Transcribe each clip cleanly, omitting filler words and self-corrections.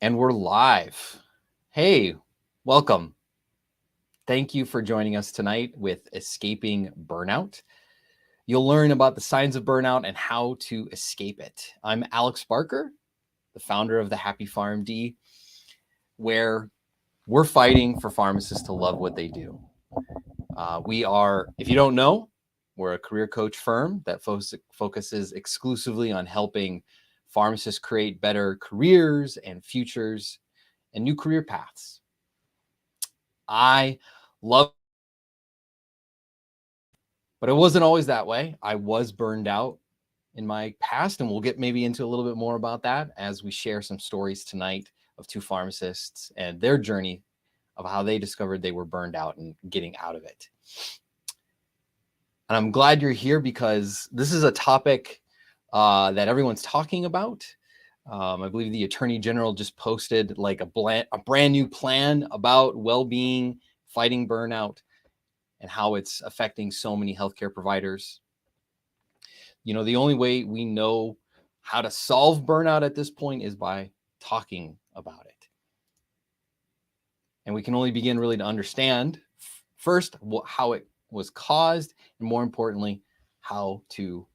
And we're live. Hey, welcome. Thank you for joining us tonight with Escaping Burnout. You'll learn about the signs of burnout and how to escape it. I'm Alex Barker, the founder of the Happy PharmD, where we're fighting for pharmacists to love what they do. We are, if you don't know, we're a career coach firm that focuses exclusively on helping pharmacists create better careers and futures and new career paths. I love, but it wasn't always that way. I was burned out in my past, and we'll get maybe into a little bit more about that as we share some stories tonight of two pharmacists and their journey of how they discovered they were burned out and getting out of it. And I'm glad you're here because this is a topic that everyone's talking about. I believe the Attorney General just posted like a brand new plan about well-being, fighting burnout, and how it's affecting so many healthcare providers. You know, the only way we know how to solve burnout at this point is by talking about it. And we can only begin really to understand first how it was caused, and more importantly, how to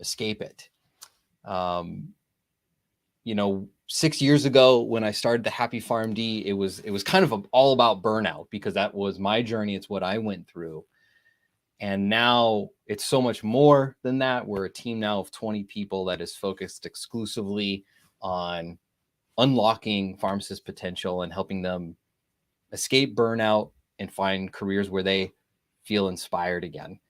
escape it. 6 years ago when I started the Happy PharmD, it was kind of all about burnout because that was my journey. It's what I went through. And now it's so much more than that. We're a team now of 20 people that is focused exclusively on unlocking pharmacists' potential and helping them escape burnout and find careers where they feel inspired again.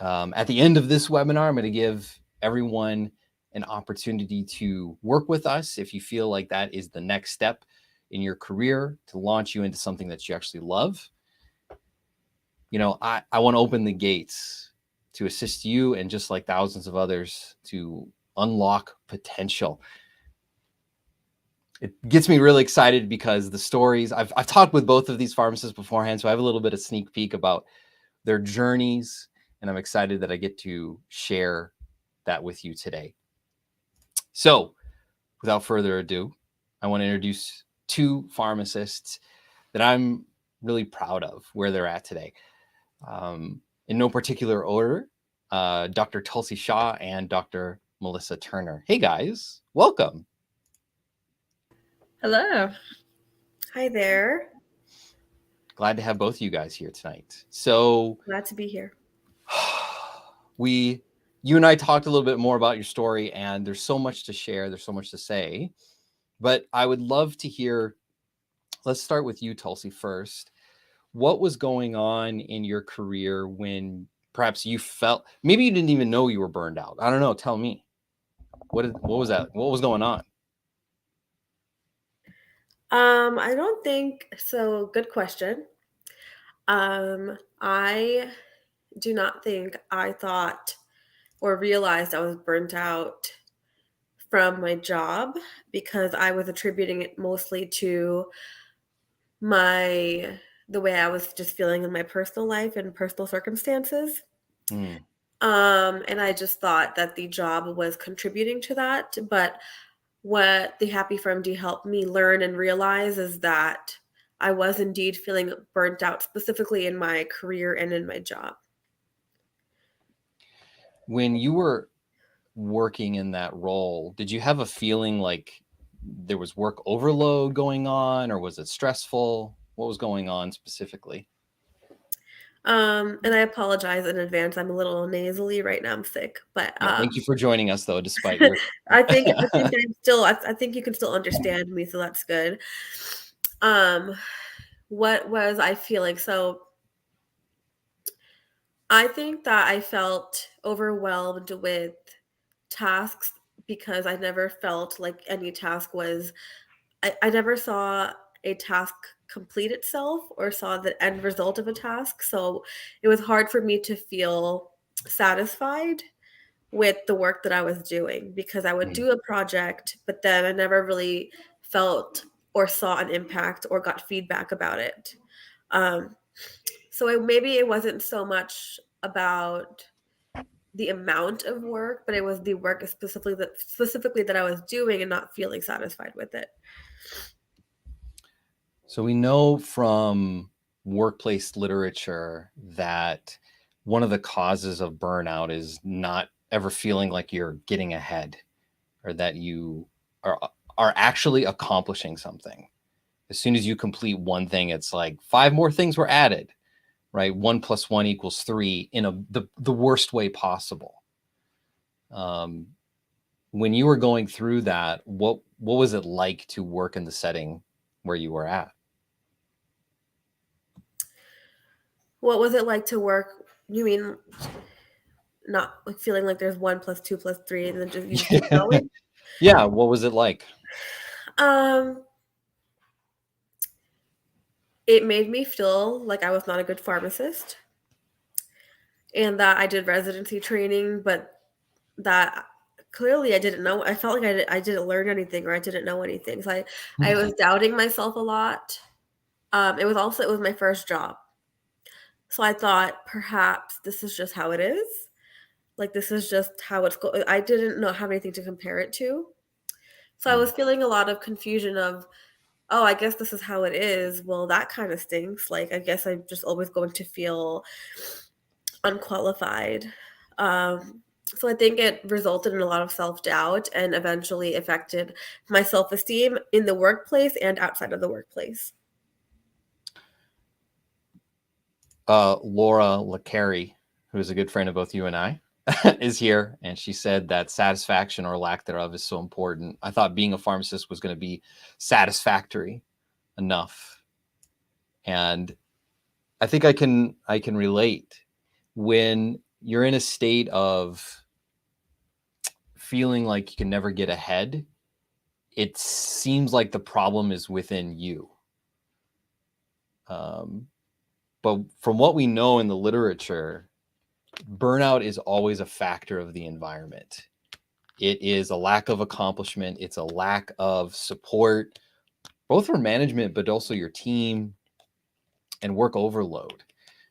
At the end of this webinar, I'm going to give everyone an opportunity to work with us if you feel like that is the next step in your career to launch you into something that you actually love. You know, I want to open the gates to assist you and just like thousands of others to unlock potential. It gets me really excited because the stories, I've talked with both of these pharmacists beforehand, so I have a little bit of sneak peek about their journeys, and I'm excited that I get to share that with you today. So without further ado, I want to introduce two pharmacists that I'm really proud of where they're at today. In no particular order, Dr. Tulsi Shah and Dr. Melissa Turner. Hey guys, welcome. Hello. Hi there. Glad to have both of you guys here tonight. So Glad to be here. you and I talked a little bit more about your story, and there's so much to share. There's so much to say, but I would love to hear, let's start with you, Tulsi, first. What was going on in your career when perhaps you felt, maybe you didn't even know you were burned out? I don't know. Tell me. What was that? What was going on? I don't think so. Good question. I do not think I thought or realized I was burnt out from my job because I was attributing it mostly to the way I was just feeling in my personal life and personal circumstances. And I just thought that the job was contributing to that. But what the Happy PharmD helped me learn and realize is that I was indeed feeling burnt out, specifically in my career and in my job. When you were working in that role, did you have a feeling like there was work overload going on, or was it stressful? What was going on specifically? And I apologize in advance. I'm a little nasally right now. I'm sick, but Yeah, thank you for joining us, though, despite your. I think I think you can still understand me, so that's good. What was I feeling? So I think that I felt overwhelmed with tasks because I never felt like any task was, I never saw a task complete itself or saw the end result of a task. So it was hard for me to feel satisfied with the work that I was doing because I would do a project, but then I never really felt or saw an impact or got feedback about it. So maybe it wasn't so much about the amount of work, but it was the work specifically that I was doing and not feeling satisfied with it. So we know from workplace literature that one of the causes of burnout is not ever feeling like you're getting ahead or that you are are actually accomplishing something. As soon as you complete one thing, it's like 5 more things were added, right? 1 + 1 = 3 in the worst way possible. When you were going through that, what was it like to work in the setting where you were at? What was it like to work? You mean not like feeling like there's 1 + 2 + 3 and then you just keep going? Yeah, what was it like? Um, it made me feel like I was not a good pharmacist and that I did residency training, but that clearly I didn't know. I felt like I didn't learn anything or I didn't know anything. So I was doubting myself a lot. It was my first job. So I thought perhaps this is just how it is. Like this is just how it's going. I didn't know have anything to compare it to. So I was Mm. feeling a lot of confusion of, oh, I guess this is how it is. Well, that kind of stinks. Like I guess I'm just always going to feel unqualified. So I think it resulted in a lot of self-doubt and eventually affected my self-esteem in the workplace and outside of the workplace. Laura LaCarrie, who is a good friend of both you and I, is here, and she said that satisfaction or lack thereof is so important. I thought being a pharmacist was going to be satisfactory enough, and I think I can relate when you're in a state of feeling like you can never get ahead. It seems like the problem is within you. Um, but from what we know in the literature, burnout is always a factor of the environment. It is a lack of accomplishment. It's a lack of support, both for management, but also your team and work overload.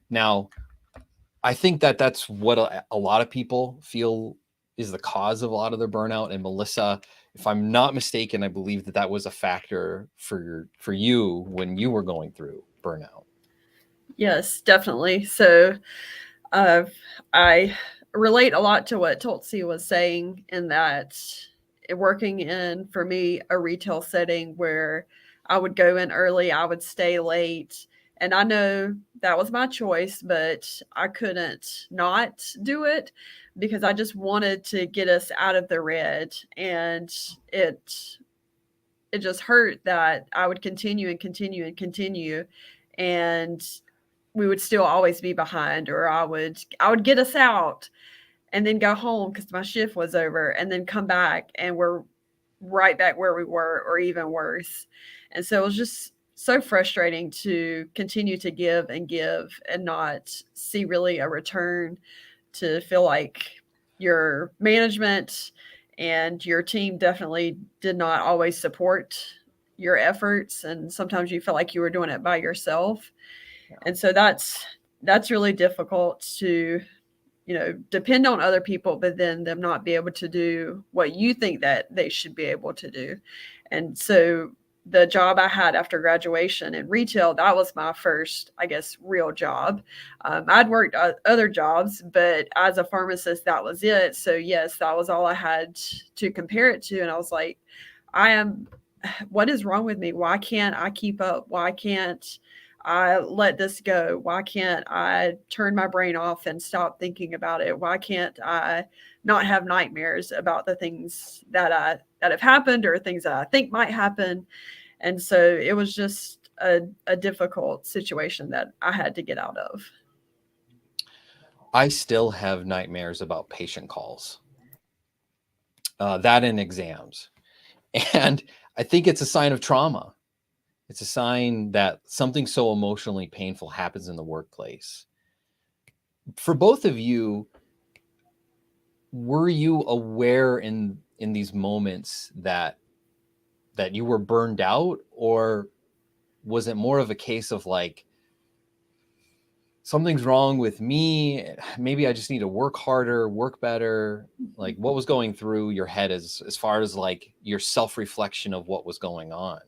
Now, I think that that's what a lot of people feel is the cause of a lot of their burnout. And Melissa, if I'm not mistaken, I believe that that was a factor for you when you were going through burnout. Yes, definitely. So uh, I relate a lot to what Tulsi was saying in that working in, for me, a retail setting where I would go in early, I would stay late. And I know that was my choice, but I couldn't not do it because I just wanted to get us out of the red. And it it just hurt that I would continue and continue and continue, and we would still always be behind, or I would get us out and then go home because my shift was over, and then come back and we're right back where we were or even worse. And so it was just so frustrating to continue to give and not see really a return, to feel like your management and your team definitely did not always support your efforts, and sometimes you felt like you were doing it by yourself. And so that's really difficult to, depend on other people, but then them not be able to do what you think that they should be able to do. And so the job I had after graduation in retail, that was my first, I guess, real job. I'd worked other jobs, but as a pharmacist, that was it. So yes, that was all I had to compare it to. And I was like, I am, what is wrong with me? Why can't I keep up? Why can't I let this go? Why can't I turn my brain off and stop thinking about it? Why can't I not have nightmares about the things that have happened or things that I think might happen? And so it was just a difficult situation that I had to get out of. I still have nightmares about patient calls, that and exams. And I think it's a sign of trauma. It's a sign that something so emotionally painful happens in the workplace. For both of you, were you aware in these moments that you were burned out, or was it more of a case of like something's wrong with me. Maybe I just need to work harder, work better. Like, what was going through your head as far as like your self-reflection of what was going on?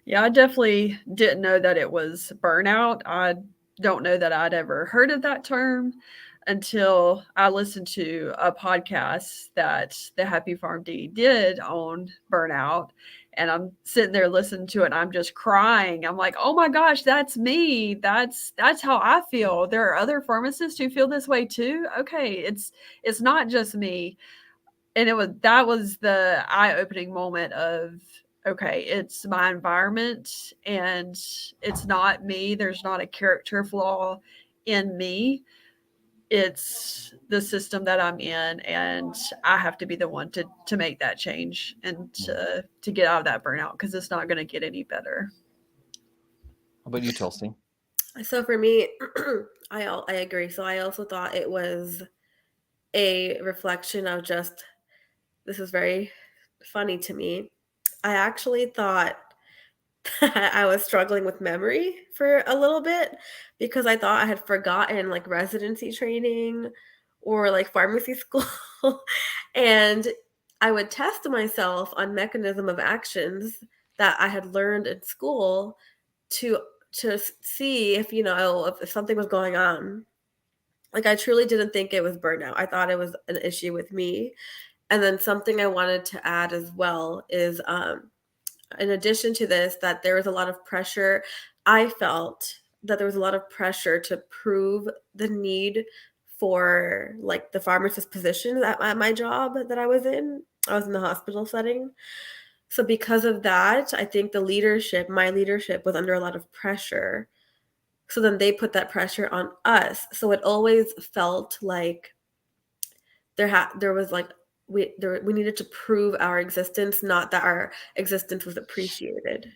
Yeah, I definitely didn't know that it was burnout. I don't know that I'd ever heard of that term until I listened to a podcast that the Happy Farm D did on burnout. And I'm sitting there listening to it and I'm just crying. I'm like, oh my gosh, that's me. That's how I feel. There are other pharmacists who feel this way too. Okay, it's not just me. And that was the eye-opening moment of, okay, it's my environment and it's not me. There's not a character flaw in me. It's the system that I'm in, and I have to be the one to make that change and to get out of that burnout, because it's not going to get any better. How about you, Tulsi? So for me, I agree. So I also thought it was a reflection of just, this is very funny to me. I actually thought that I was struggling with memory for a little bit because I thought I had forgotten like residency training or like pharmacy school. And I would test myself on mechanism of actions that I had learned in school to see if, you know, if something was going on. Like, I truly didn't think it was burnout. I thought it was an issue with me. And then something I wanted to add as well is, in addition to this, that there was a lot of pressure. I felt that there was a lot of pressure to prove the need for like the pharmacist position at my job that I was in. I was in the hospital setting. So because of that, I think my leadership was under a lot of pressure. So then they put that pressure on us. So it always felt like there was like we needed to prove our existence, not that our existence was appreciated.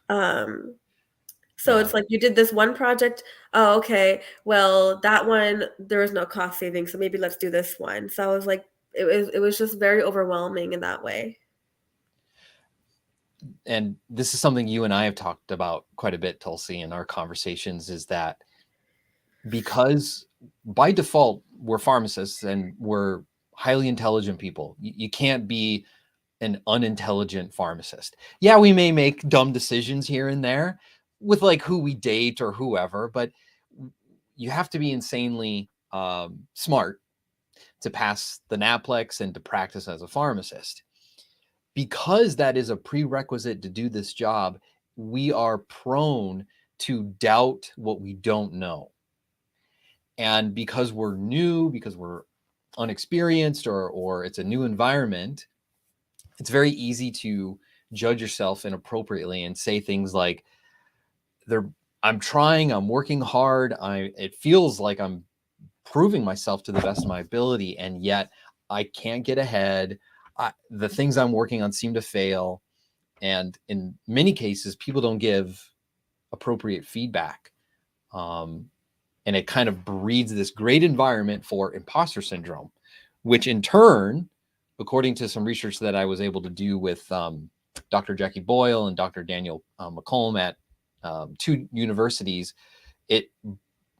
Um, so Yeah. it's like, you did this one project. Oh, okay. Well, that one there was no cost saving, so maybe let's do this one. So I was like, it was just very overwhelming in that way. And this is something you and I have talked about quite a bit, Tulsi, in our conversations, is that because by default we're pharmacists and we're highly intelligent people, you can't be an unintelligent pharmacist. Yeah, we may make dumb decisions here and there with like who we date or whoever, but you have to be insanely smart to pass the NAPLEX and to practice as a pharmacist. Because that is a prerequisite to do this job, we are prone to doubt what we don't know. And because we're new, because we're unexperienced, or it's a new environment, it's very easy to judge yourself inappropriately and say things like, I'm trying, I'm working hard, it feels like I'm proving myself to the best of my ability, and yet I can't get ahead. The things I'm working on seem to fail. And in many cases, people don't give appropriate feedback. And it kind of breeds this great environment for imposter syndrome, which in turn, according to some research that I was able to do with Dr. Jackie Boyle and Dr. Daniel McComb at two universities,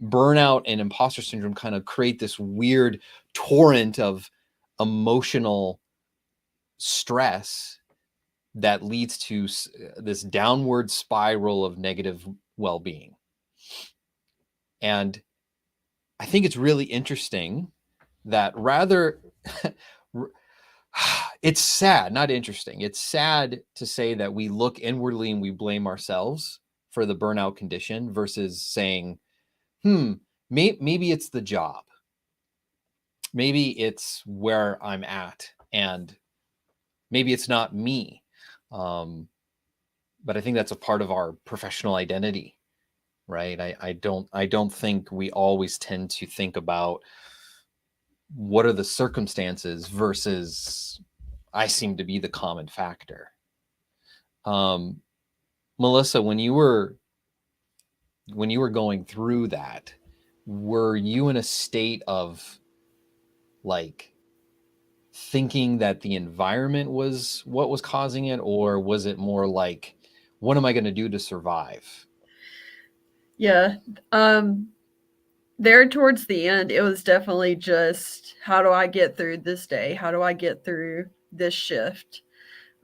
burnout and imposter syndrome kind of create this weird torrent of emotional stress that leads to this downward spiral of negative well-being. And I think it's really interesting that it's sad, not interesting. It's sad to say that we look inwardly and we blame ourselves for the burnout condition versus saying, maybe it's the job. Maybe it's where I'm at, and maybe it's not me. But I think that's a part of our professional identity, right? I don't think we always tend to think about what are the circumstances versus I seem to be the common factor. Melissa, when you were going through that, were you in a state of like thinking that the environment was what was causing it, or was it more like, what am I going to do to survive? Yeah. There towards the end, it was definitely just how do I get through this day? How do I get through this shift?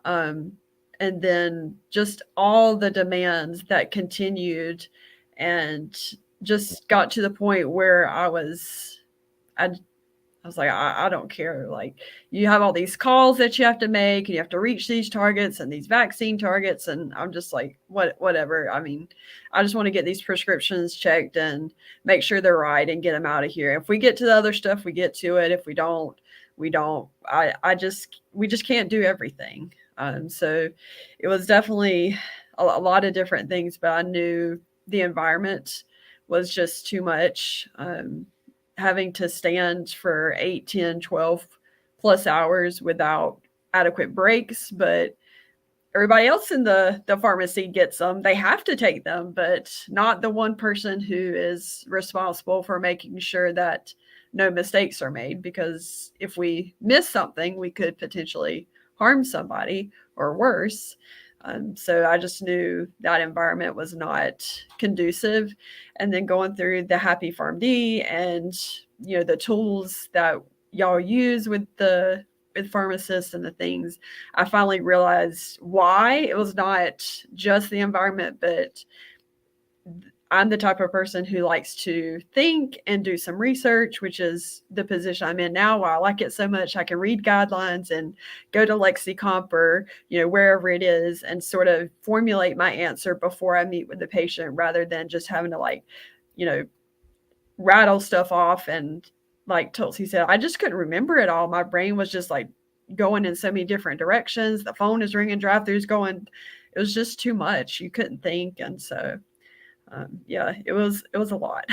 Um, and then just all the demands that continued and just got to the point where I was like, I don't care. Like, you have all these calls that you have to make, and you have to reach these targets and these vaccine targets, and I'm just like, whatever. I mean, I just want to get these prescriptions checked and make sure they're right and get them out of here. If we get to the other stuff, we get to it. If we don't, we don't. We just can't do everything. So it was definitely a lot of different things, but I knew the environment was just too much. Having to stand for 8, 10, 12 plus hours without adequate breaks. But everybody else in the pharmacy gets them. They have to take them, but not the one person who is responsible for making sure that no mistakes are made. Because if we miss something, we could potentially harm somebody or worse. So I just knew that environment was not conducive. And then going through the Happy Farm D and the tools that y'all use with pharmacists and the things, I finally realized why it was not just the environment, but I'm the type of person who likes to think and do some research, which is the position I'm in now. Why I like it so much, I can read guidelines and go to LexiComp or wherever it is and sort of formulate my answer before I meet with the patient, rather than just having to rattle stuff off. And like Tulsi said, I just couldn't remember it all. My brain was just like going in so many different directions. The phone is ringing, drive-throughs going. It was just too much. You couldn't think, and so. Yeah, it was a lot.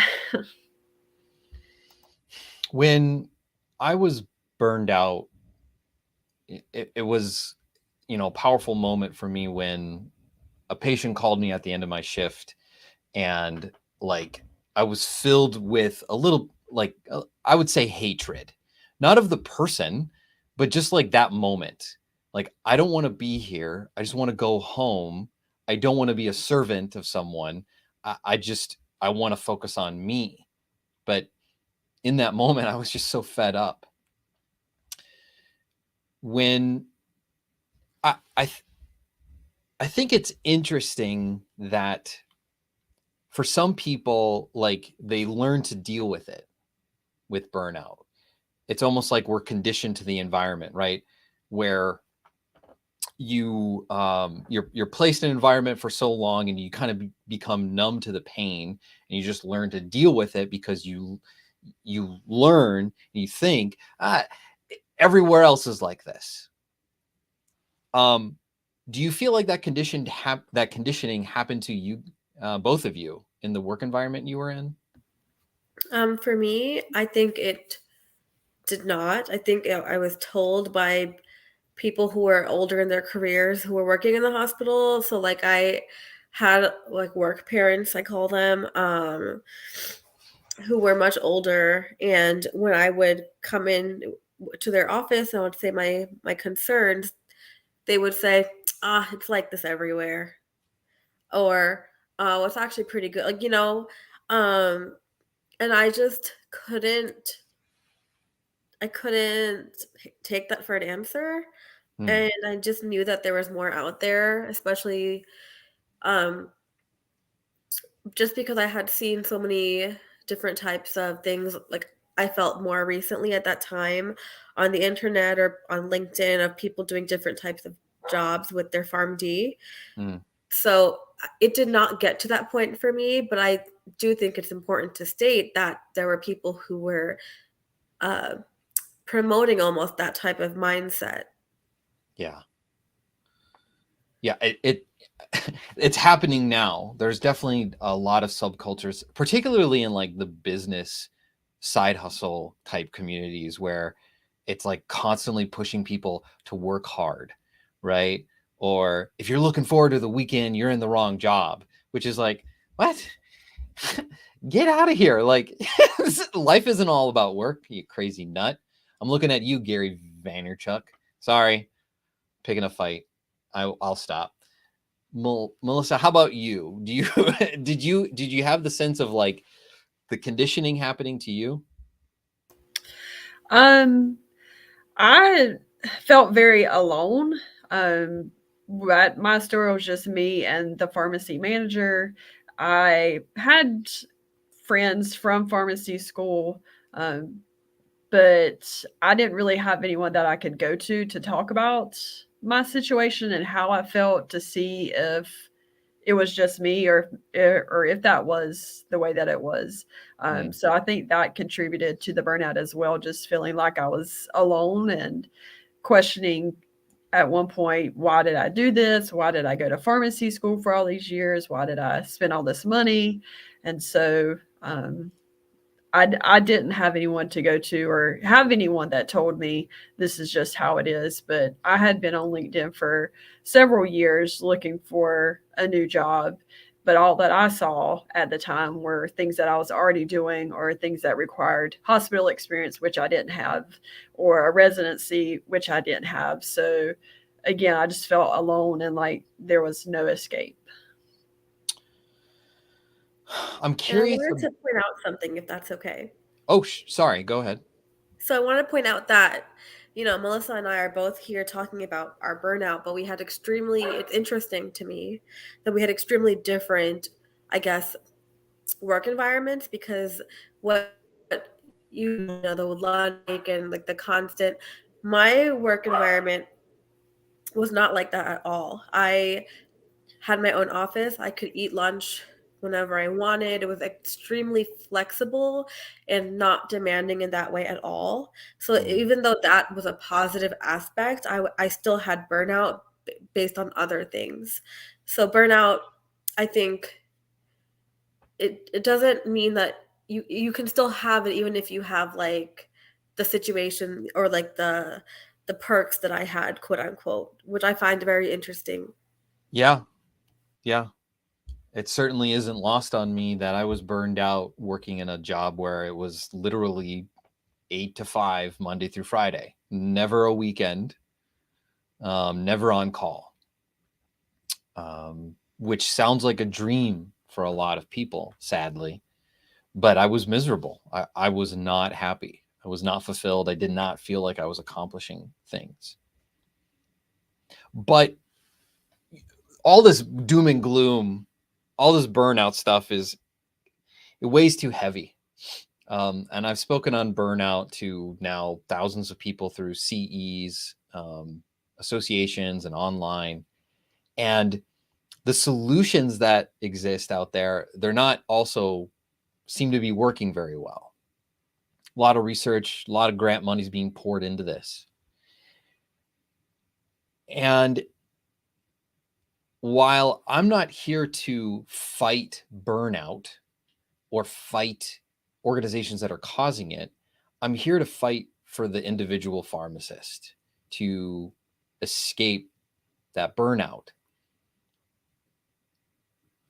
When I was burned out, it was, a powerful moment for me when a patient called me at the end of my shift, and like I was filled with a little, I would say, hatred, not of the person, but just like that moment. Like, I don't want to be here. I just want to go home. I don't want to be a servant of someone. I want to focus on me. But in that moment, I was just so fed up. When I think it's interesting that for some people, like, they learn to deal with it, with burnout. It's almost like we're conditioned to the environment, right? Where you're placed in an environment for so long, and you kind of become numb to the pain, and you just learn to deal with it because you learn and you think, everywhere else is like this. Do you feel like that conditioning happened to you, both of you, in the work environment you were in? For me, I think it did not. I think I was told by people who were older in their careers who were working in the hospital. So like I had like work parents, I call them, who were much older, and when I would come in to their office and I would say my concerns, they would say, it's like this everywhere, or oh, it's actually pretty good, um and I couldn't take that for an answer. And I just knew that there was more out there, especially um just because I had seen so many different types of things. Like, I felt more recently at that time on the internet or on LinkedIn of people doing different types of jobs with their PharmD. Mm. So it did not get to that point for me, but I do think it's important to state that there were people who were uh, promoting almost that type of mindset. Yeah. Yeah, it's happening now. There's definitely a lot of subcultures, particularly in like the business side hustle type communities, where it's like constantly pushing people to work hard, right? Or if you're looking forward to the weekend, you're in the wrong job, which is like, what? Get out of here. Like, life isn't all about work, you crazy nut. I'm looking at you, Gary Vaynerchuk. Sorry, picking a fight. I'll stop. Melissa, how about you? Do you did you have the sense of like the conditioning happening to you? Um, I felt very alone. Um, but my story was just me and the pharmacy manager. I had friends from pharmacy school, um, but I didn't really have anyone that I could go to talk about my situation and how I felt to see if it was just me or if that was the way that it was. Mm. So I think that contributed to the burnout as well, just feeling like I was alone and questioning at one point, why did I do this? Why did I go to pharmacy school for all these years? Why did I spend all this money? And so I didn't have anyone to go to or have anyone that told me this is just how it is. But I had been on LinkedIn for several years looking for a new job. But all that I saw at the time were things that I was already doing or things that required hospital experience, which I didn't have, or a residency, which I didn't have. So again, I just felt alone and like there was no escape. I'm And I curious. wanted to point out something, if that's okay. Oh, sorry. Go ahead. So I want to point out that, Melissa and I are both here talking about our burnout, but we had it's interesting to me that we had extremely different, I guess, work environments because what the logic and like the constant, my work environment was not like that at all. I had my own office. I could eat lunch whenever I wanted. It was extremely flexible and not demanding in that way at all. So Mm. even though that was a positive aspect, I still had burnout based on other things. So burnout, I think it doesn't mean that you can still have it even if you have like the situation or like the perks that I had, quote unquote, which I find very interesting. Yeah. Yeah. It certainly isn't lost on me that I was burned out working in a job where it was literally 8 to 5, Monday through Friday, never a weekend, never on call, which sounds like a dream for a lot of people, sadly. But I was miserable. I was not happy. I was not fulfilled. I did not feel like I was accomplishing things. But all this doom and gloom, all this burnout stuff it weighs too heavy. And I've spoken on burnout to now thousands of people through CEs, associations, and online. And the solutions that exist out there, they're not also seem to be working very well. A lot of research, a lot of grant money is being poured into this. And while I'm not here to fight burnout or fight organizations that are causing it, I'm here to fight for the individual pharmacist to escape that burnout.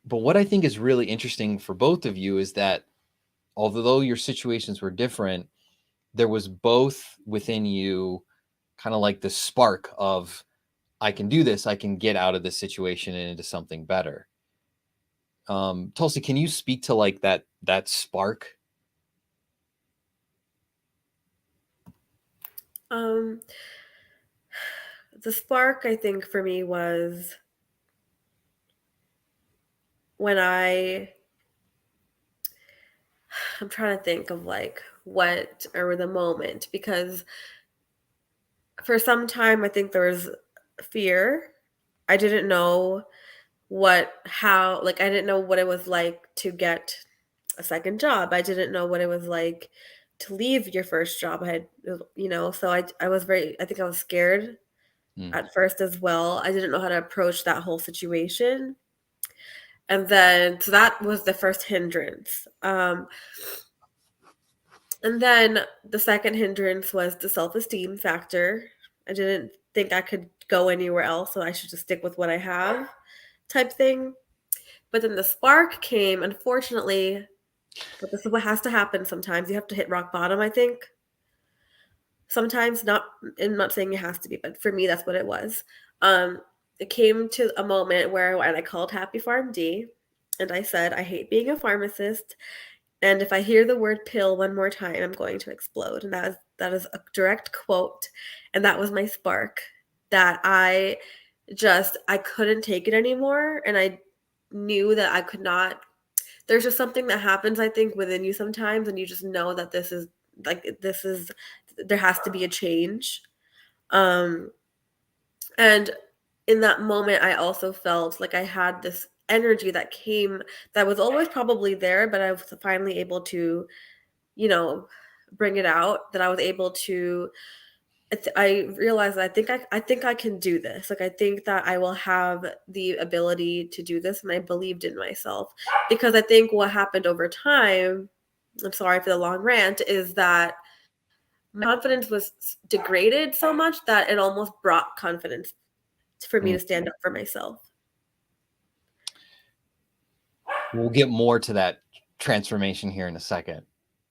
But what I think is really interesting for both of you is that although your situations were different, there was both within you kind of like the spark of, I can do this, I can get out of this situation and into something better. Tulsi, can you speak to like that spark? Um, the spark, I think, for me was when I'm trying to think of like what or the moment because for some time I think there was fear. I didn't know I didn't know what it was like to get a second job. I didn't know what it was like to leave your first job. So I was I think I was scared Mm. at first as well. I didn't know how to approach that whole situation. And then, so that was the first hindrance. And then the second hindrance was the self esteem factor. I didn't think I could go anywhere else, so I should just stick with what I have, type thing. But then the spark came, unfortunately, but this is what has to happen sometimes. You have to hit rock bottom, I think. Sometimes, not, I'm not saying it has to be, but for me, that's what it was. it came to a moment where when I called Happy Farm D and I said, I hate being a pharmacist. And if I hear the word pill one more time, I'm going to explode. And that is a direct quote. And that was my spark that I couldn't take it anymore. And I knew that I could not. There's just something that happens, I think, within you sometimes, and you just know that there has to be a change. Um, and in that moment, I also felt like I had this energy that was always probably there, but I was finally able to, you know, bring it out. That I was able to. I realized that I think I can do this. Like I think that I will have the ability to do this, and I believed in myself because I think what happened over time. I'm sorry for the long rant. Is that my confidence was degraded so much that it almost brought confidence for me Mm. to stand up for myself. We'll get more to that transformation here in a second.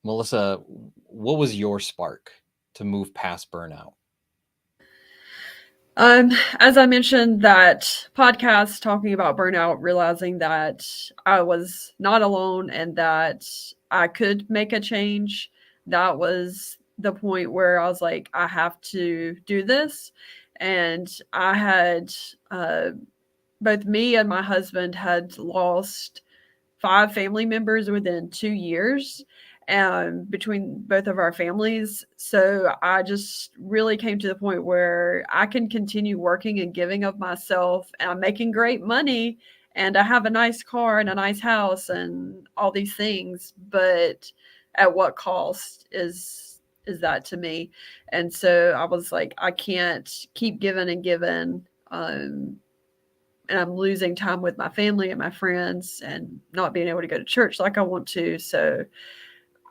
Melissa, what was your spark to move past burnout? As I mentioned, that podcast talking about burnout, realizing that I was not alone and that I could make a change. That was the point where I was like, I have to do this. And I had both me and my husband had lost 5 family members within 2 years, between both of our families. So I just really came to the point where I can continue working and giving of myself, and I'm making great money, and I have a nice car and a nice house and all these things, but at what cost is that to me? And so I was like, I can't keep giving and giving. And I'm losing time with my family and my friends and not being able to go to church like I want to. So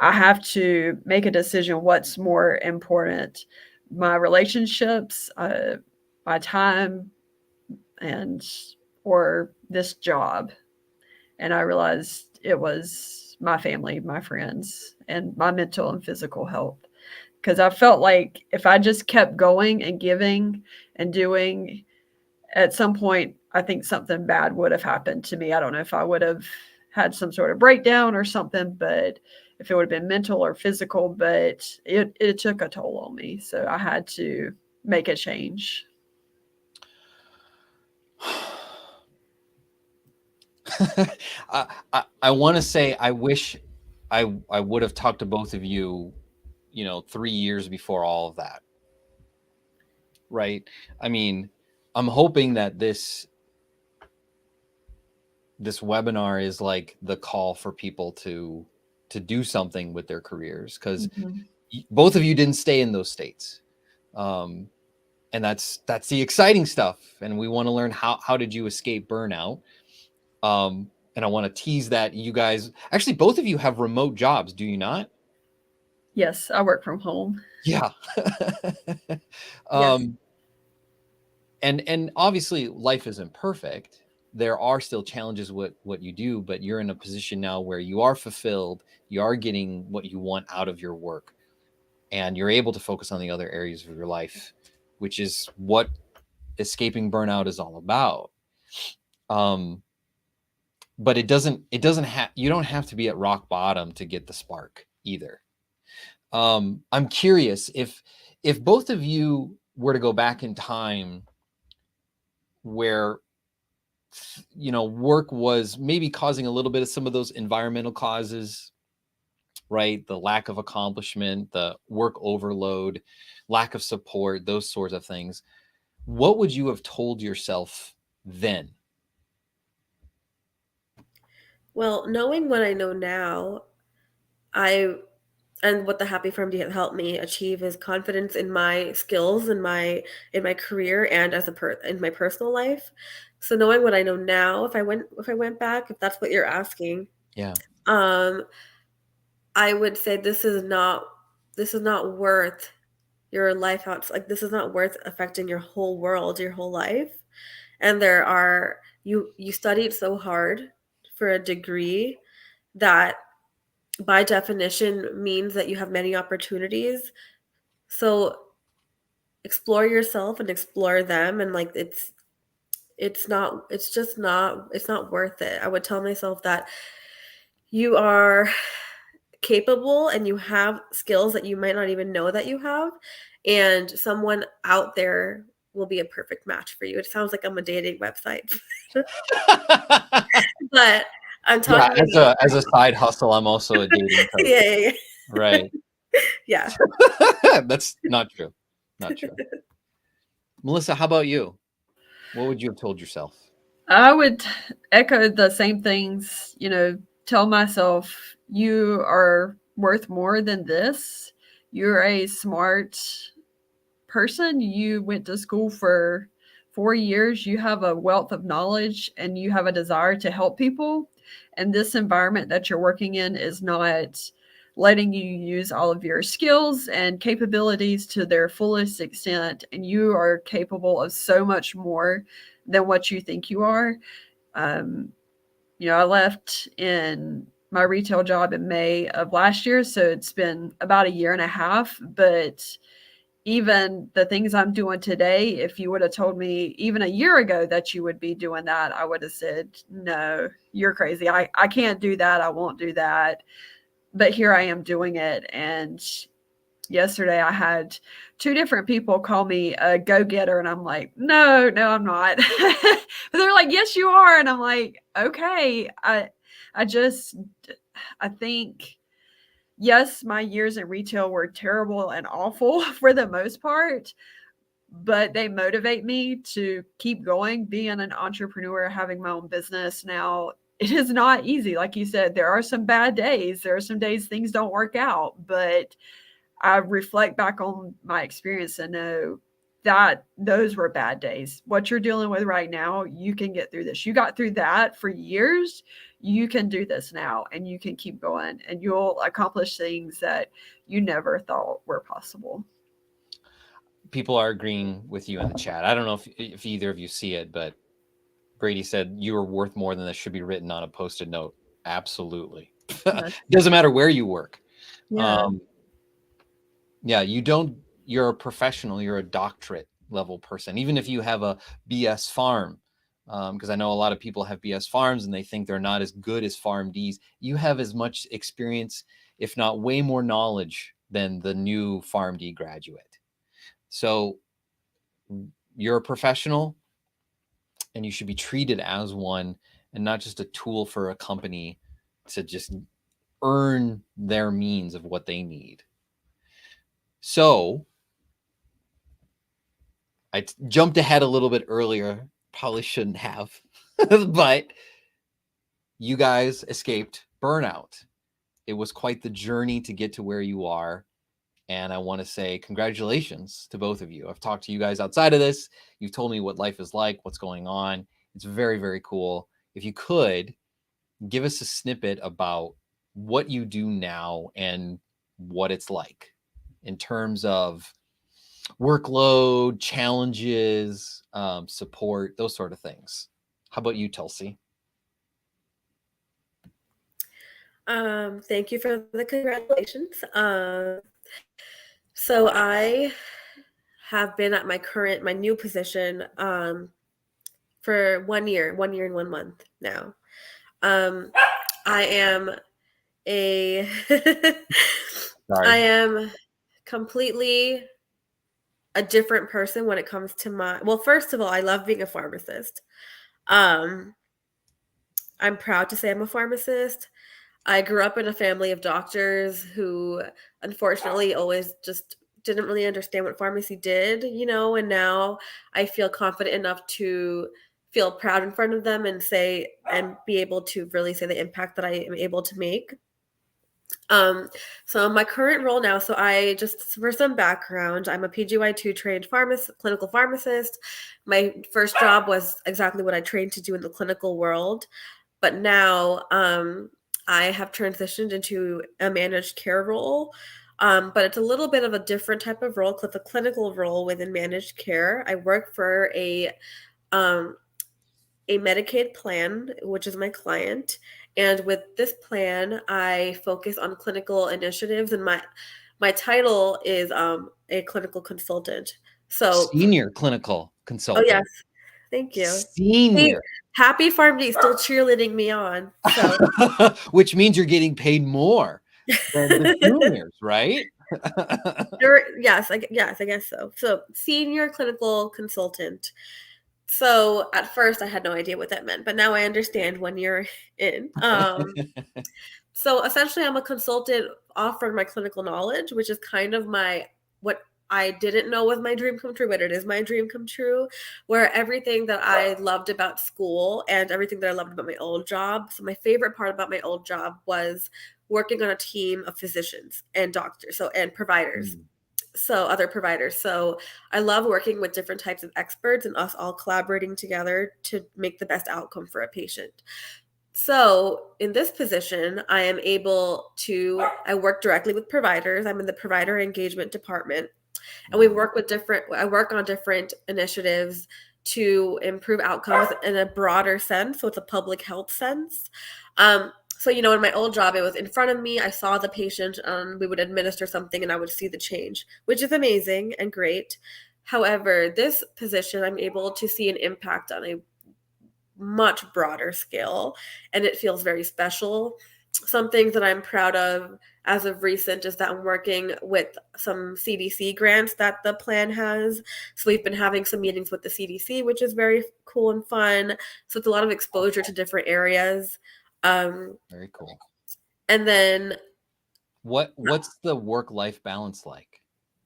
I have to make a decision what's more important, my relationships, my time, and or this job. And I realized it was my family, my friends, and my mental and physical health. Because I felt like if I just kept going and giving and doing, at some point, I think something bad would have happened to me. I don't know if I would have had some sort of breakdown or something, but if it would have been mental or physical, but it took a toll on me. So I had to make a change. I want to say I wish I would have talked to both of you, 3 years before all of that. Right? I mean, I'm hoping that this webinar is like the call for people to do something with their careers, because both of you didn't stay in those states. And that's the exciting stuff. And we want to learn how did you escape burnout? And I want to tease that you guys actually, both of you have remote jobs, do you not? Yes, I work from home. Yeah. Yes. And obviously life isn't perfect. There are still challenges with what you do, but you're in a position now where you are fulfilled, you are getting what you want out of your work, and you're able to focus on the other areas of your life, which is what escaping burnout is all about. But it doesn't have, you don't have to be at rock bottom to get the spark either. I'm curious if both of you were to go back in time where work was maybe causing a little bit of some of those environmental causes, right? The lack of accomplishment, the work overload, lack of support, those sorts of things. What would you have told yourself then? Well, knowing what I know now, I and what the Happy Farm Did helped me achieve is confidence in my skills in my career and in my personal life. So knowing what I know now, if I went back, if that's what you're asking, Yeah. um, I would say this is not worth your life out, like this is not worth affecting your whole world, your whole life. And you studied so hard for a degree that by definition means that you have many opportunities. So explore yourself and explore them, and like it's not worth it. I would tell myself that you are capable and you have skills that you might not even know that you have, and someone out there will be a perfect match for you. It sounds like I'm a dating website, but I'm Yeah, talking about as a side hustle, I'm also a dating coach. yeah. Right. Yeah. That's not true. Not true. Melissa, how about you? What would you have told yourself? I would echo the same things, tell myself you are worth more than this. You're a smart person. You went to school for 4 years. You have a wealth of knowledge and you have a desire to help people. And this environment that you're working in is not letting you use all of your skills and capabilities to their fullest extent. And you are capable of so much more than what you think you are. Um, I left in my retail job in May of last year. So it's been about a year and a half. But even the things I'm doing today, if you would have told me even a year ago that you would be doing that, I would have said, no, you're crazy. I can't do that. I won't do that. But here I am doing it. And yesterday I had two different people call me a go-getter, and I'm like, no, I'm not. But they're like, yes, you are. And I'm like, okay. I think, yes, my years in retail were terrible and awful for the most part, but they motivate me to keep going. Being an entrepreneur, having my own business now, it is not easy. Like you said, there are some bad days. There are some days things don't work out, but I reflect back on my experience and know that those were bad days. What you're dealing with right now, you can get through this. You got through that for years. You can do this now, and you can keep going, and you'll accomplish things that you never thought were possible. People are agreeing with you in the chat. I don't know if either of you see it, but Brady said you are worth more than this should be written on a post-it note. Absolutely. Doesn't matter where you work. Yeah. Yeah, you're a professional, you're a doctorate level person. Even if you have a BS farm, because I know a lot of people have BS farms and they think they're not as good as PharmDs. You have as much experience, if not way more knowledge than the new PharmD graduate. So you're a professional and you should be treated as one and not just a tool for a company to just earn their means of what they need. So I jumped ahead a little bit earlier. Probably shouldn't have, but you guys escaped burnout. It was quite the journey to get to where you are. And I want to say congratulations to both of you. I've talked to you guys outside of this. You've told me what life is like, what's going on. It's very, very cool. If you could give us a snippet about what you do now and what it's like in terms of workload, challenges, support, those sort of things. How about you, Tulsi? Thank you for the congratulations. So I have been at my new position for 1 year and 1 month now. I am a I am completely a different person when it comes to well, first of all, I love being a pharmacist. I'm proud to say I'm a pharmacist. I grew up in a family of doctors who unfortunately always just didn't really understand what pharmacy did, and now I feel confident enough to feel proud in front of them and be able to really say the impact that I am able to make. So my current role now, so I just, for some background, I'm a PGY2 trained clinical pharmacist. My first job was exactly what I trained to do in the clinical world. But now I have transitioned into a managed care role. But it's a little bit of a different type of role, the clinical role within managed care. I work for a Medicaid plan, which is my client. And with this plan, I focus on clinical initiatives, and my title is a clinical consultant. So senior clinical oh consultant. yes, Thank you. See, Senior. happy PharmD still cheerleading me on. So Which means you're getting paid more than the juniors, right? yes, I guess so. So senior clinical consultant. So at first I had no idea what that meant, but now I understand when you're in. So essentially I'm a consultant offering my clinical knowledge, which is kind of what I didn't know was my dream come true, but it is my dream come true, where everything that I loved about school and everything that I loved about my old job. So my favorite part about my old job was working on a team of physicians and doctors, and providers. So other providers. So I love working with different types of experts and us all collaborating together to make the best outcome for a patient. So in this position, I work directly with providers. I'm in the provider engagement department, and I work on different initiatives to improve outcomes in a broader sense. So it's a public health sense. So, in my old job, it was in front of me. I saw the patient, we would administer something and I would see the change, which is amazing and great. However, this position, I'm able to see an impact on a much broader scale, and it feels very special. Some things that I'm proud of as of recent is that I'm working with some CDC grants that the plan has. So we've been having some meetings with the CDC, which is very cool and fun. So it's a lot of exposure to different areas. Very cool. And then what's the work-life balance like?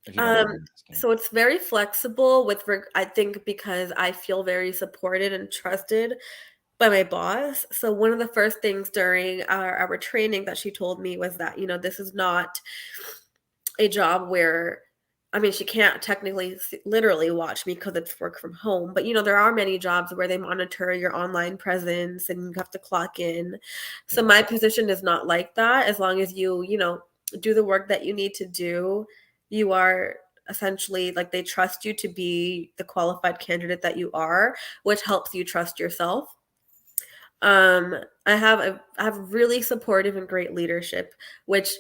If you don't mind asking. so it's very flexible I think because I feel very supported and trusted by my boss. So one of the first things during our training that she told me was that, this is not a job where, I mean, she can't technically literally watch me because it's work from home. But, there are many jobs where they monitor your online presence and you have to clock in. So my position is not like that. As long as you, do the work that you need to do, you are essentially like they trust you to be the qualified candidate that you are, which helps you trust yourself. I have really supportive and great leadership, which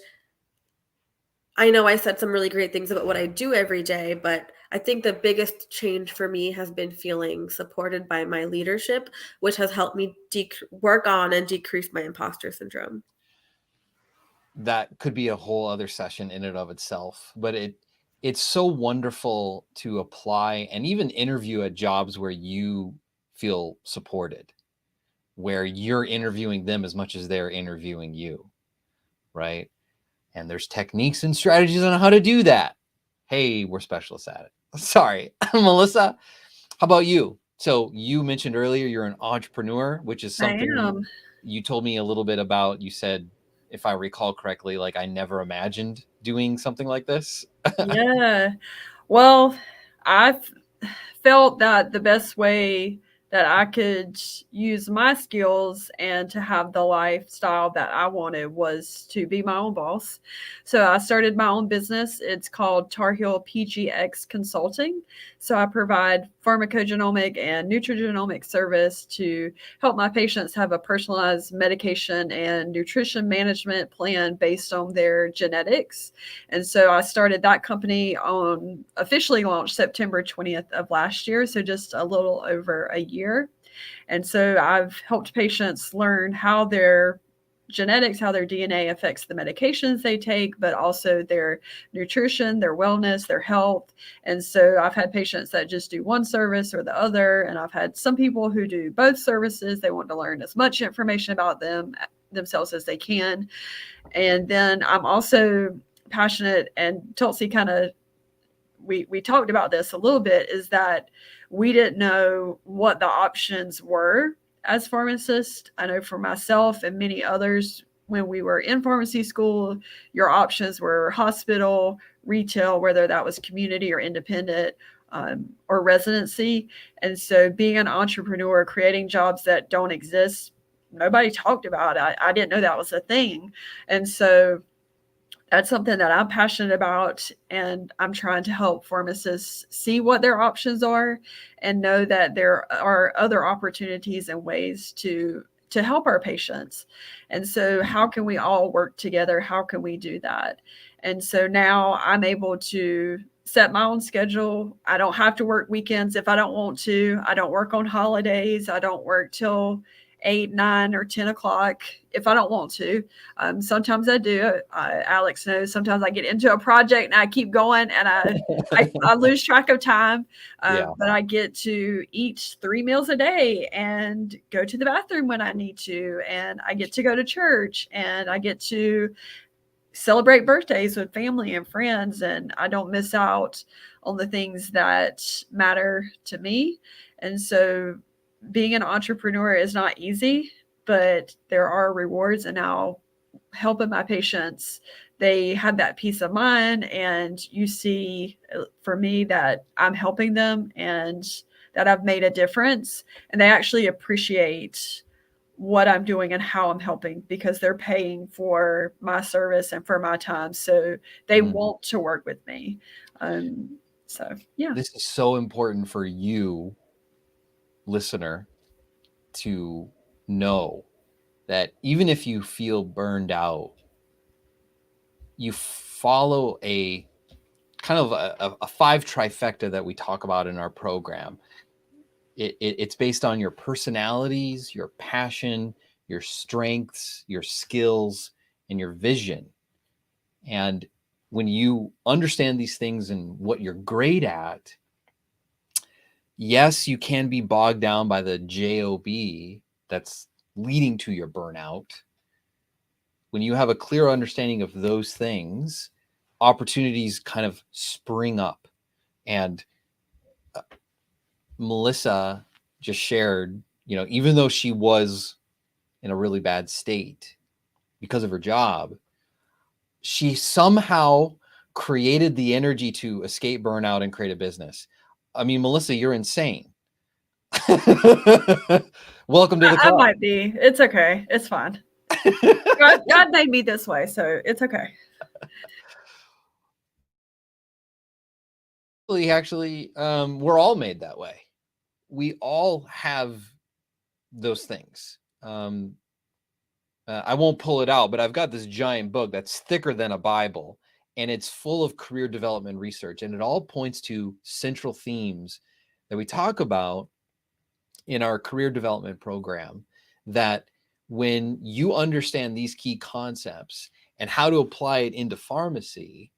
I know I said some really great things about what I do every day, but I think the biggest change for me has been feeling supported by my leadership, which has helped me work on and decrease my imposter syndrome. That could be a whole other session in and of itself, but it's so wonderful to apply and even interview at jobs where you feel supported, where you're interviewing them as much as they're interviewing you, right? And there's techniques and strategies on how to do that. Hey, we're specialists at it. Sorry. Melissa, how about you? So you mentioned earlier you're an entrepreneur, which is something I am. you told me a little bit about. You said, if I recall correctly, like I never imagined doing something like this. Yeah. Well, I felt that the best way that I could use my skills and to have the lifestyle that I wanted was to be my own boss. So I started my own business. It's called Tar Heel PGX Consulting. So I provide pharmacogenomic and nutrigenomic service to help my patients have a personalized medication and nutrition management plan based on their genetics. And so I started that company officially launched September 20th of last year. So just a little over a year. And so I've helped patients learn how their genetics, how their DNA affects the medications they take, but also their nutrition, their wellness, their health. And so I've had patients that just do one service or the other. And I've had some people who do both services. They want to learn as much information about themselves as they can. And then I'm also passionate, and Tulsi kind of we talked about this a little bit, is that we didn't know what the options were as pharmacists. I know for myself and many others, when we were in pharmacy school, your options were hospital, retail, whether that was community or independent, or residency. And so being an entrepreneur, creating jobs that don't exist, nobody talked about. I didn't know that was a thing. And so that's something that I'm passionate about, and I'm trying to help pharmacists see what their options are and know that there are other opportunities and ways to help our patients. And so how can we all work together? How can we do that? And so now I'm able to set my own schedule. I don't have to work weekends if I don't want to. I don't work on holidays. I don't work till 8, 9, or 10 o'clock if I don't want to. Sometimes I do. Alex knows sometimes I get into a project and I keep going and I lose track of time. Yeah. But I get to eat 3 meals a day and go to the bathroom when I need to. And I get to go to church and I get to celebrate birthdays with family and friends, and I don't miss out on the things that matter to me. And so being an entrepreneur is not easy, but there are rewards. And now helping my patients, they have that peace of mind, and you see for me that I'm helping them and that I've made a difference, and they actually appreciate what I'm doing and how I'm helping because they're paying for my service and for my time. So they want to work with me. So, yeah. This is so important for you, listener, to know that even if you feel burned out, you follow a kind of a 5 trifecta that we talk about in our program. It's based on your personalities, your passion, your strengths, your skills, and your vision. And when you understand these things and what you're great at, yes, you can be bogged down by the job that's leading to your burnout. When you have a clear understanding of those things, opportunities kind of spring up. And Melissa just shared, even though she was in a really bad state because of her job, she somehow created the energy to escape burnout and create a business. I mean, Melissa, you're insane. Welcome to the club. I might be. It's okay. It's fine. God made me this way, so it's okay. Actually, we're all made that way. We all have those things. I won't pull it out, but I've got this giant book that's thicker than a Bible, and it's full of career development research, and it all points to central themes that we talk about in our career development program, that when you understand these key concepts and how to apply it into pharmacy,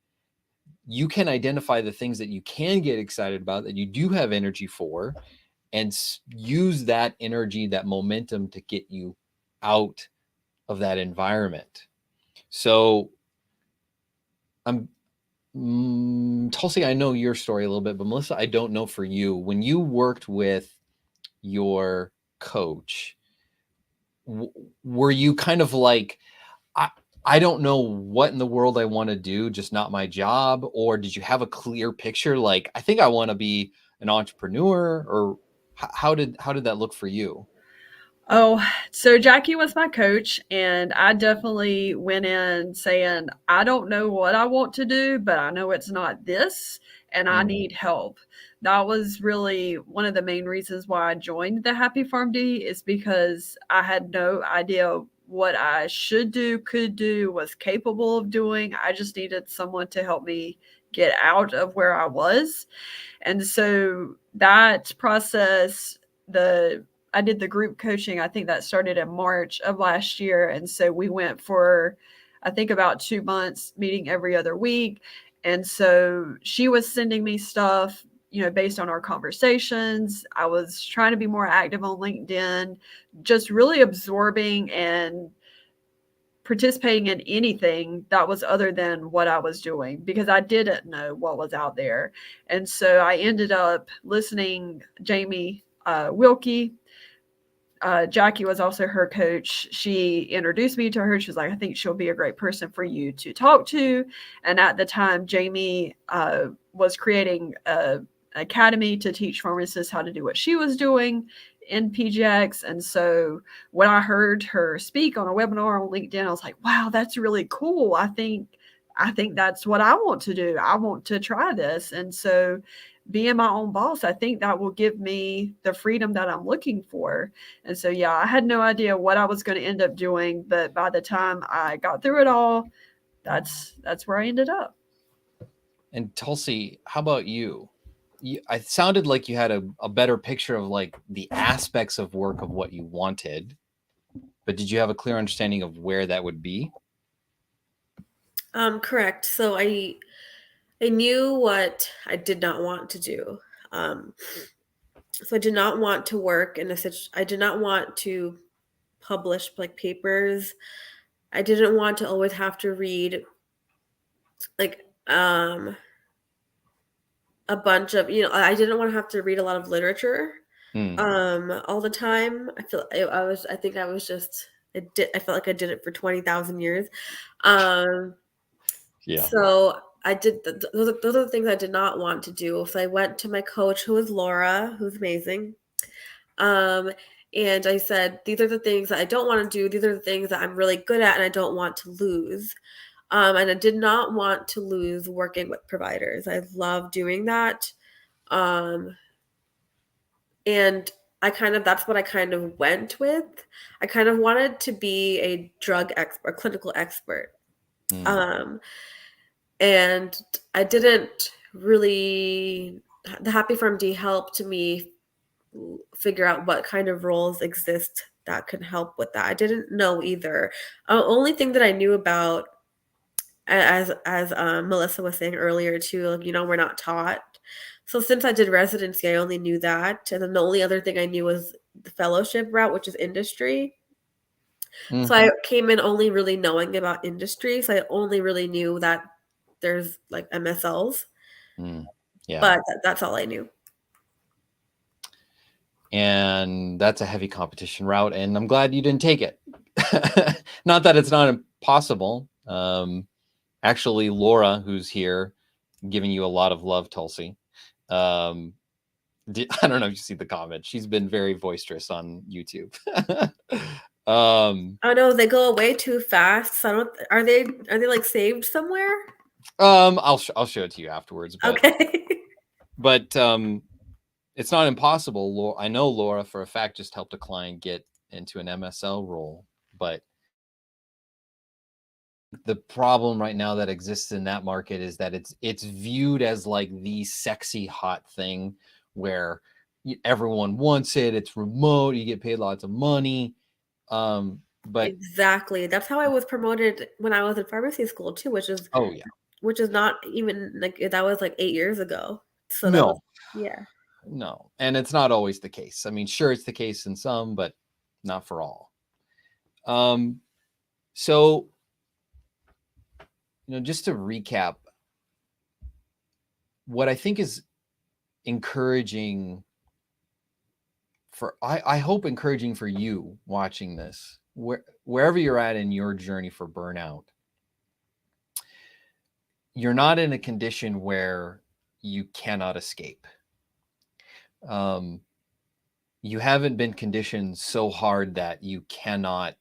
you can identify the things that you can get excited about, that you do have energy for, and use that energy, that momentum to get you out of that environment. So Tulsi, I know your story a little bit, but Melissa, I don't know for you. When you worked with your coach, were you kind of like, I don't know what in the world I want to do, just not my job? Or did you have a clear picture? Like, I think I want to be an entrepreneur, or how did that look for you? Oh, so Jackie was my coach, and I definitely went in saying, I don't know what I want to do, but I know it's not this, and I need help. That was really one of the main reasons why I joined the Happy PharmD, is because I had no idea what I should do, could do, was capable of doing. I just needed someone to help me get out of where I was. And so that process, I did the group coaching. I think that started in March of last year. And so we went for, I think, about 2 months, meeting every other week. And so she was sending me stuff, based on our conversations. I was trying to be more active on LinkedIn, just really absorbing and participating in anything that was other than what I was doing, because I didn't know what was out there. And so I ended up listening Jamie Wilkie. Jackie was also her coach. She introduced me to her. She was like, I think she'll be a great person for you to talk to. And at the time, Jamie was creating an academy to teach pharmacists how to do what she was doing in PGX. And so when I heard her speak on a webinar on LinkedIn, I was like, wow, that's really cool. I think that's what I want to do. I want to try this. And so being my own boss, I think that will give me the freedom that I'm looking for. And so, yeah, I had no idea what I was going to end up doing, but by the time I got through it all, that's where I ended up. And Tulsi, how about you? I sounded like you had a better picture of like the aspects of work of what you wanted, but did you have a clear understanding of where that would be? Correct. So I knew what I did not want to do. Um, so I did not want to work in a I did not want to publish like papers. I didn't want to always have to read like a bunch of, I didn't want to have to read a lot of literature Hmm. all the time. I think I was just I felt like I did it for 20,000 years. Um Yeah. So I did those are the things I did not want to do. So I went to my coach, who is Laura, who's amazing. Um, and I said, these are the things that I don't want to do. These are the things that I'm really good at and I don't want to lose. And I did not want to lose working with providers. I love doing that. Um, and that's what I kind of went with. I kind of wanted to be a drug expert, clinical expert. Hmm. Um, and I didn't really, the Happy PharmD helped me figure out what kind of roles exist that could help with that. I didn't know either. Only thing that I knew about, as Melissa was saying earlier too, we're not taught. So since I did residency, I only knew that, and then the only other thing I knew was the fellowship route, which is industry. Hmm. So I came in only really knowing about industry. So I only really knew that there's like MSLs, Hmm. Yeah. but that's all I knew. And that's a heavy competition route, and I'm glad you didn't take it. Not that it's not impossible. Actually, Laura, who's here, giving you a lot of love, Tulsi. I don't know if you see the comment. She's been very boisterous on YouTube. Oh no, they go away too fast. So I don't. Are they like saved somewhere? I'll show it to you afterwards. But Okay. but it's not impossible. I know Laura for a fact just helped a client get into an MSL role, but the problem right now that exists in that market is that it's viewed as like the sexy hot thing where everyone wants it. It's remote. You get paid lots of money. But Exactly. That's how I was promoted when I was in pharmacy school too, oh yeah, which is not even like that was like 8 years ago. So that was no, yeah. no, and it's not always the case. I mean, sure, it's the case in some, but not for all. So just to recap, what I think is encouraging I hope encouraging for you watching this, wherever you're at in your journey for burnout, you're not in a condition where you cannot escape. You haven't been conditioned so hard that you cannot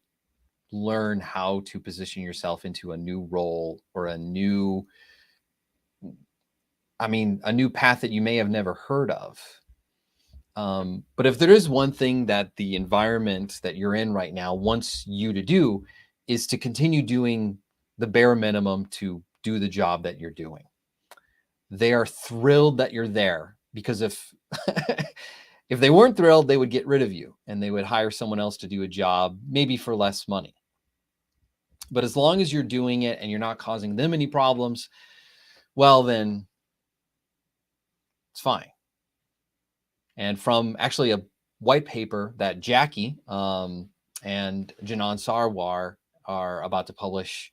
learn how to position yourself into a new role or a new path that you may have never heard of. But if there is one thing that the environment that you're in right now wants you to do, is to continue doing the bare minimum to do the job that you're doing. They are thrilled that you're there, because if if they weren't thrilled, they would get rid of you and they would hire someone else to do a job, maybe for less money. But as long as you're doing it and you're not causing them any problems, well, then it's fine. And from actually a white paper that Jackie and Janan Sarwar are about to publish,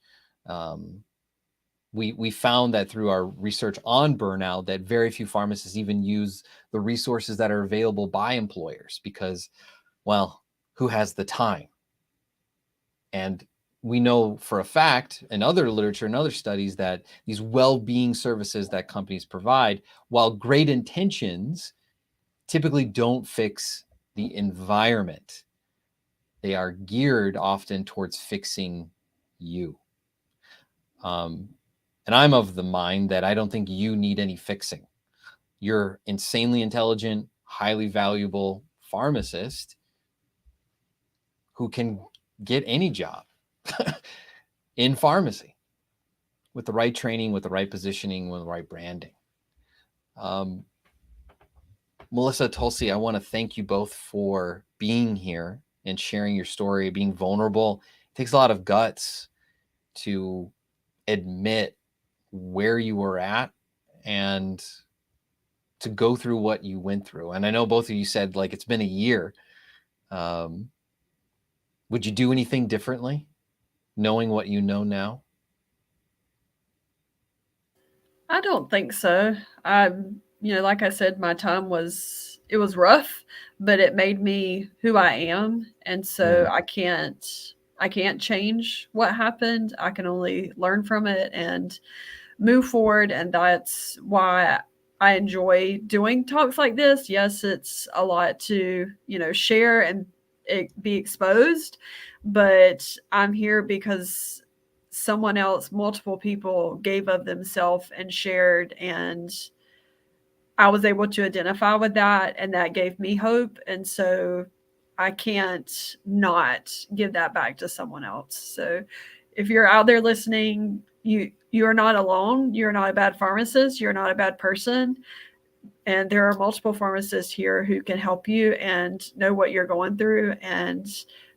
we found that through our research on burnout that very few pharmacists even use the resources that are available by employers because, well, who has the time? And we know for a fact in other literature and other studies that these well-being services that companies provide, while great intentions, typically don't fix the environment. They are geared often towards fixing you. And I'm of the mind that I don't think you need any fixing. You're insanely intelligent, highly valuable pharmacist who can get any job in pharmacy. with the right training, with the right positioning, with the right branding. Melissa, Tulsi, I want to thank you both for being here and sharing your story, being vulnerable. It takes a lot of guts to admit where you were at and to go through what you went through. And I know both of you said, like, it's been a year. Would you do anything differently, knowing what you know now? I don't think so. Like I said, my time it was rough, but it made me who I am. And so I can't change what happened. I can only learn from it and move forward. And that's why I enjoy doing talks like this. Yes, it's a lot to, share and be exposed, but I'm here because someone else, multiple people gave of themselves and shared, and I was able to identify with that, and that gave me hope. And so I can't not give that back to someone else. So if you're out there listening, you are not alone. You're not a bad pharmacist. You're not a bad person. And there are multiple pharmacists here who can help you and know what you're going through. And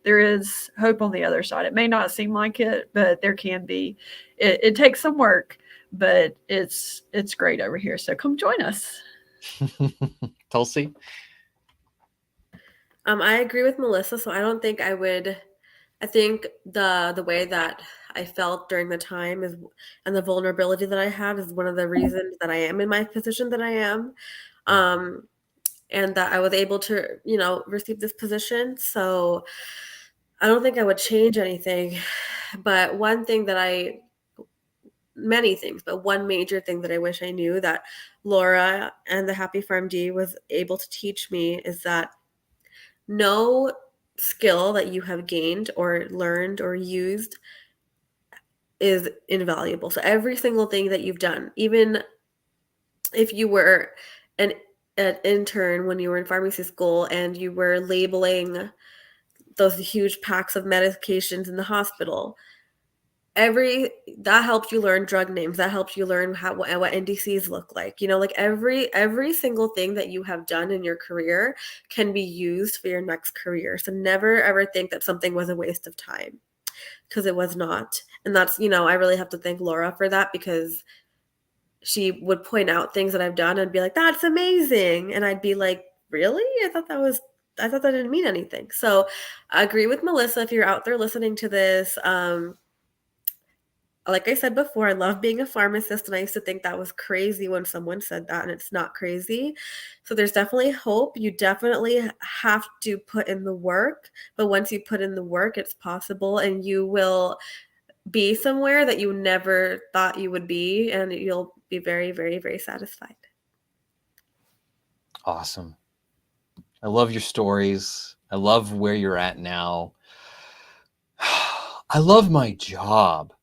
there is hope on the other side. It may not seem like it, but there can be. It takes some work, but it's great over here. So come join us. Tulsi? I agree with Melissa, so I don't think I would. I think the way that I felt during the time is, and the vulnerability that I had is one of the reasons that I am in my position that I am, and that I was able to, receive this position. So I don't think I would change anything. But many things, but one major thing that I wish I knew that Laura and the Happy PharmD was able to teach me is that no skill that you have gained or learned or used is invaluable. So every single thing that you've done, even if you were an intern when you were in pharmacy school and you were labeling those huge packs of medications in the hospital, that helped you learn drug names, that helped you learn what NDCs look like. Like every single thing that you have done in your career can be used for your next career. So never ever think that something was a waste of time, because it was not. And that's, I really have to thank Laura for that, because she would point out things that I've done and be like, that's amazing. And I'd be like, really? I thought that didn't mean anything. So I agree with Melissa. If you're out there listening to this, like I said before, I love being a pharmacist, and I used to think that was crazy when someone said that, and it's not crazy. So there's definitely hope. You definitely have to put in the work, but once you put in the work, it's possible, and you will be somewhere that you never thought you would be, and you'll be very, very, very satisfied. Awesome. I love your stories. I love where you're at now. I love my job.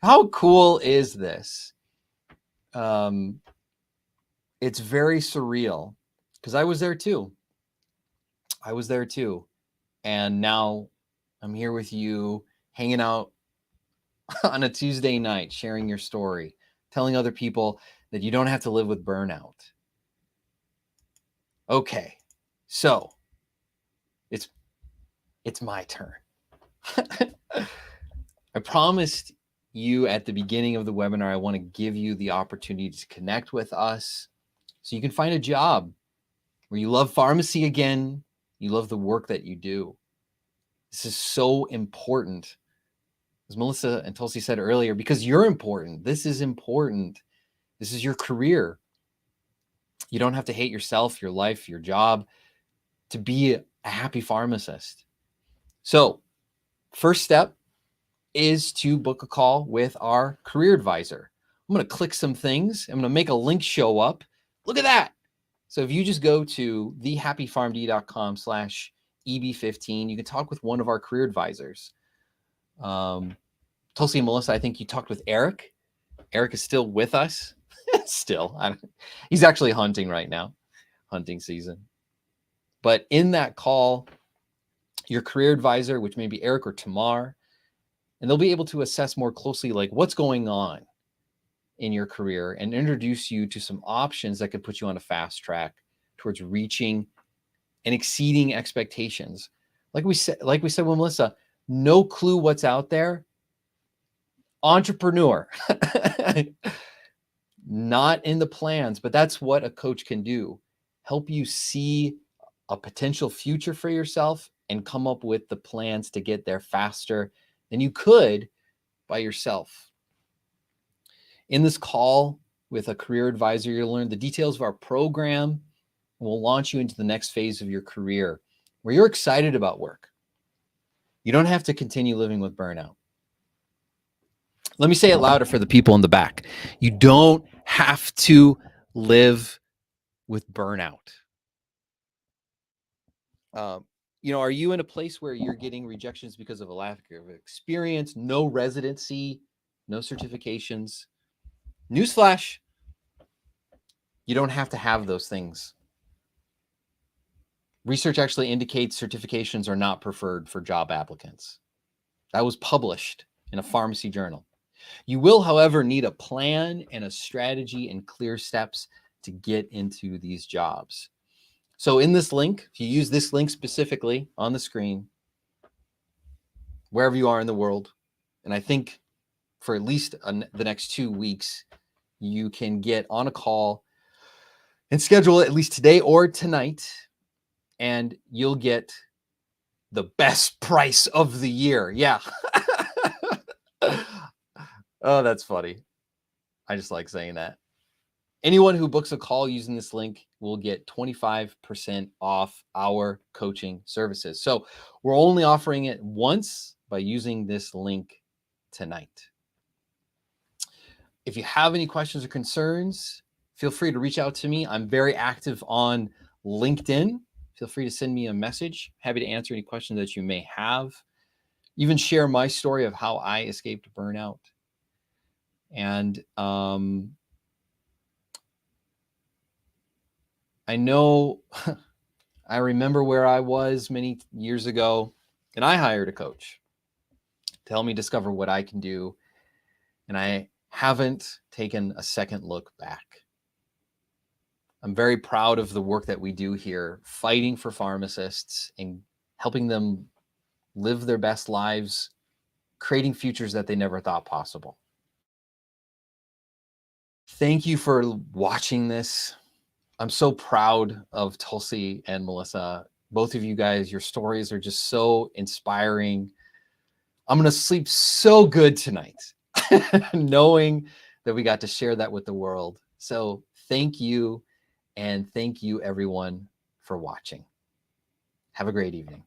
How cool is this? It's very surreal, because I was there too. And now I'm here with you, hanging out on a Tuesday night, sharing your story, telling other people that you don't have to live with burnout. Okay, so it's my turn. I promised you at the beginning of the webinar, I want to give you the opportunity to connect with us so you can find a job where you love pharmacy again, you love the work that you do. This is so important, as Melissa and Tulsi said earlier, because you're important. This is important. This is your career. You don't have to hate yourself, your life, your job to be a happy pharmacist. So, first step is to book a call with our career advisor. I'm going to click some things. I'm going to make a link show up. Look at that. So if you just go to thehappypharmd.com/EB15, you can talk with one of our career advisors. Tulsi and Melissa, I think you talked with Eric. Eric is still with us. He's actually hunting right now, hunting season. But in that call, your career advisor, which may be Eric or Tamar, And they'll be able to assess more closely like what's going on in your career and introduce you to some options that could put you on a fast track towards reaching and exceeding expectations. Like we said with Melissa, no clue what's out there. Entrepreneur. Not in the plans, but that's what a coach can do. Help you see a potential future for yourself and come up with the plans to get there faster than you could by yourself. In this call with a career advisor, you'll learn the details of our program and we'll launch you into the next phase of your career where you're excited about work. You don't have to continue living with burnout. Let me say it louder for the people in the back. You don't have to live with burnout. Are you in a place where you're getting rejections because of a lack of experience, no residency, no certifications? Newsflash, you don't have to have those things. Research actually indicates certifications are not preferred for job applicants. That was published in a pharmacy journal. You will, however, need a plan and a strategy and clear steps to get into these jobs. So in this link, if you use this link specifically on the screen, wherever you are in the world, and I think for at least the next 2 weeks, you can get on a call and schedule it at least today or tonight, and you'll get the best price of the year. Yeah. Oh, that's funny. I just like saying that. Anyone who books a call using this link will get 25% off our coaching services. So we're only offering it once by using this link tonight. If you have any questions or concerns, feel free to reach out to me. I'm very active on LinkedIn. Feel free to send me a message. Happy to answer any questions that you may have. Even share my story of how I escaped burnout. And I know, I remember where I was many years ago, and I hired a coach to help me discover what I can do. And I haven't taken a second look back. I'm very proud of the work that we do here, fighting for pharmacists and helping them live their best lives, creating futures that they never thought possible. Thank you for watching this. I'm so proud of Tulsi and Melissa. Both of you guys, your stories are just so inspiring. I'm going to sleep so good tonight, knowing that we got to share that with the world. So thank you. And thank you, everyone, for watching. Have a great evening.